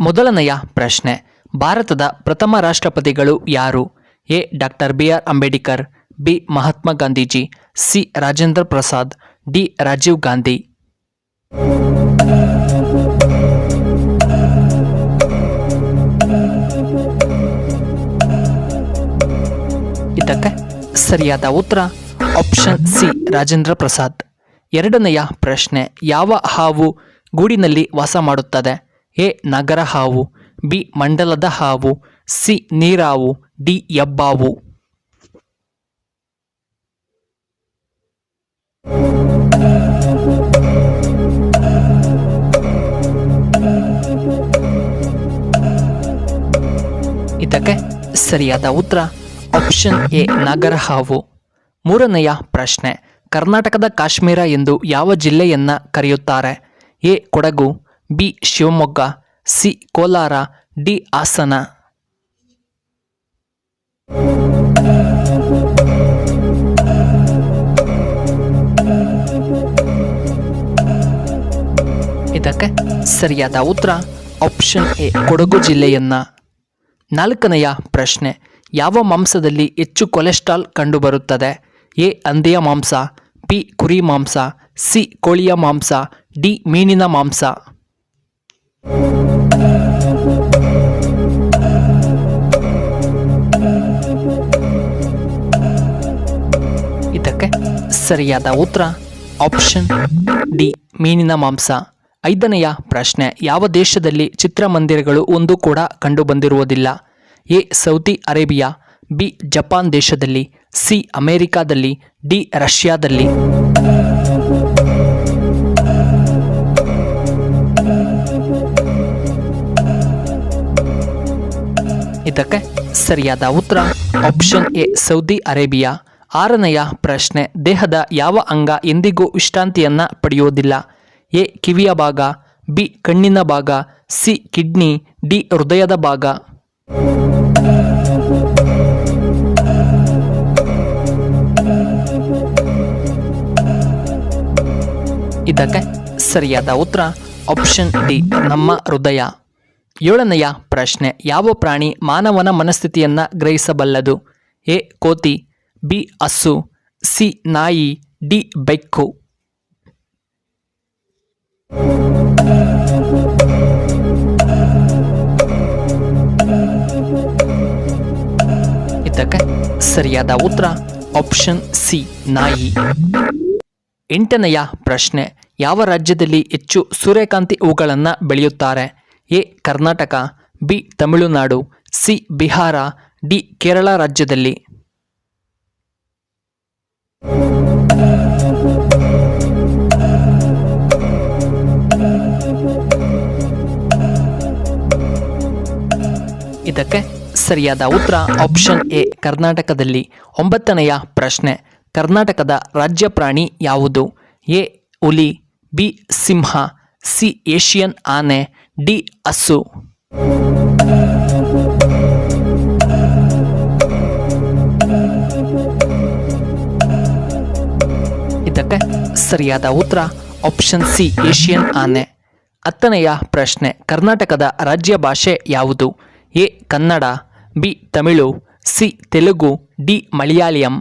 ಮೊದಲನೆಯ ಪ್ರಶ್ನೆ, ಭಾರತದ ಪ್ರಥಮ ರಾಷ್ಟ್ರಪತಿಗಳು ಯಾರು? A. Doctor BR Ambedkar, B. Mahatma Gandhiji, C. Rajendra Prasad, D. Rajiv Gandhi. ಇದಕ್ಕೆ ಸರಿಯಾದ ಉತ್ತರ ಆಪ್ಷನ್ ಸಿ, ರಾಜೇಂದ್ರ ಪ್ರಸಾದ್. ಎರಡನೆಯ ಪ್ರಶ್ನೆ, ಯಾವ ಹಾವು ಗೂಡಿನಲ್ಲಿ ವಾಸ ಮಾಡುತ್ತದೆ? ಎ. ನಗರ ಹಾವು, ಬಿ. ಮಂಡಲದ ಹಾವು, ಸಿ. ನೀರಾವು, ಡಿ. ಹೆಬ್ಬಾವು. ಇದಕ್ಕೆ ಸರಿಯಾದ ಉತ್ತರ ಆಪ್ಷನ್ ಎ, ನಗರ ಹಾವು. ಮೂರನೆಯ ಪ್ರಶ್ನೆ, ಕರ್ನಾಟಕದ ಕಾಶ್ಮೀರ ಎಂದು ಯಾವ ಜಿಲ್ಲೆಯನ್ನ ಕರೆಯುತ್ತಾರೆ? A. Kodagu, B. Shivamogga, C. Kolar, D. Hassan. ಇದಕ್ಕೆ ಸರಿಯಾದ ಉತ್ತರ ಆಪ್ಷನ್ ಎ, ಕೊಡಗು ಜಿಲ್ಲೆಯನ್ನ. ನಾಲ್ಕನೆಯ ಪ್ರಶ್ನೆ, ಯಾವ ಮಾಂಸದಲ್ಲಿ ಹೆಚ್ಚು ಕೊಲೆಸ್ಟ್ರಾಲ್ ಕಂಡುಬರುತ್ತದೆ? ಎ. ಹಂದಿಯ ಮಾಂಸ, ಬಿ. ಕುರಿ ಮಾಂಸ, ಸಿ. ಕೋಳಿಯ ಮಾಂಸ, ಡಿ. ಮೀನಿನ ಮಾಂಸ. ಇದಕ್ಕೆ ಸರಿಯಾದ ಉತ್ತರ ಆಪ್ಷನ್ ಡಿ, ಮೀನಿನ ಮಾಂಸ. ಐದನೆಯ ಪ್ರಶ್ನೆ, ಯಾವ ದೇಶದಲ್ಲಿ ಚಿತ್ರಮಂದಿರಗಳು ಒಂದು ಕೂಡ ಕಂಡುಬಂದಿರುವುದಿಲ್ಲ? A. Saudi Arabia, B. Japan ದೇಶದಲ್ಲಿ, ಸಿ. ಅಮೆರಿಕಾದಲ್ಲಿ, ಡಿ. ರಷ್ಯಾದಲ್ಲಿ. ಇದಕ್ಕೆ ಸರಿಯಾದ ಉತ್ತರ ಆಪ್ಷನ್ ಎ, ಸೌದಿ ಅರೇಬಿಯಾ. ಆರನೆಯ ಪ್ರಶ್ನೆ, ದೇಹದ ಯಾವ ಅಂಗ ಎಂದಿಗೂ ವಿಶ್ರಾಂತಿಯನ್ನ ಪಡೆಯುವುದಿಲ್ಲ? ಎ. ಕಿವಿಯ ಭಾಗ, ಬಿ. ಕಣ್ಣಿನ ಭಾಗ, ಸಿ. Kidney, D. ಹೃದಯದ ಭಾಗ. ಇದಕ್ಕೆ ಸರಿಯಾದ ಉತ್ತರ ಆಪ್ಷನ್ ಡಿ, ನಮ್ಮ ಹೃದಯ. ಏಳನೆಯ ಪ್ರಶ್ನೆ, ಯಾವ ಪ್ರಾಣಿ ಮಾನವನ ಮನಸ್ಥಿತಿಯನ್ನ ಗ್ರಹಿಸಬಲ್ಲದು? ಎ. ಕೋತಿ, ಬಿ. ಹಸು, ಸಿ. ನಾಯಿ, ಡಿ. ಬೆಕ್ಕು. ಇದಕ್ಕೆ ಸರಿಯಾದ ಉತ್ತರ ಆಪ್ಷನ್ ಸಿ, ನಾಯಿ. ಎಂಟನೆಯ ಪ್ರಶ್ನೆ, ಯಾವ ರಾಜ್ಯದಲ್ಲಿ ಹೆಚ್ಚು ಸೂರ್ಯಕಾಂತಿ ಹೂಗಳನ್ನು ಬೆಳೆಯುತ್ತಾರೆ? A. Karnataka, B. Tamil Nadu, C. Bihar, D. Kerala ರಾಜ್ಯದಲ್ಲಿ. ಇದಕ್ಕೆ ಸರಿಯಾದ ಉತ್ತರ ಆಪ್ಷನ್ ಎ, ಕರ್ನಾಟಕದಲ್ಲಿ. ಒಂಬತ್ತನೆಯ ಪ್ರಶ್ನೆ, ಕರ್ನಾಟಕದ ರಾಜ್ಯ ಪ್ರಾಣಿ ಯಾವುದು? ಎ. ಹುಲಿ, ಬಿ. ಸಿಂಹ, ಸಿ. ಏಷಿಯನ್ ಆನೆ, ಡಿ. ಹಸು. ಇದಕ್ಕೆ ಸರಿಯಾದ ಉತ್ತರ ಆಪ್ಷನ್ ಸಿ, ಏಷಿಯನ್ ಆನೆ. ಹತ್ತನೆಯ ಪ್ರಶ್ನೆ, ಕರ್ನಾಟಕದ ರಾಜ್ಯ ಭಾಷೆ ಯಾವುದು? A. Kannada, B. Tamil, C. Telugu, D. Malayalam.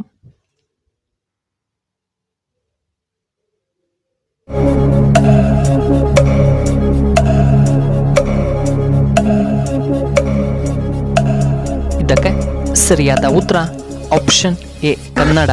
ಇದಕ್ಕೆ ಸರಿಯಾದ ಉತ್ತರ ಆಪ್ಷನ್ ಎ, ಕನ್ನಡ.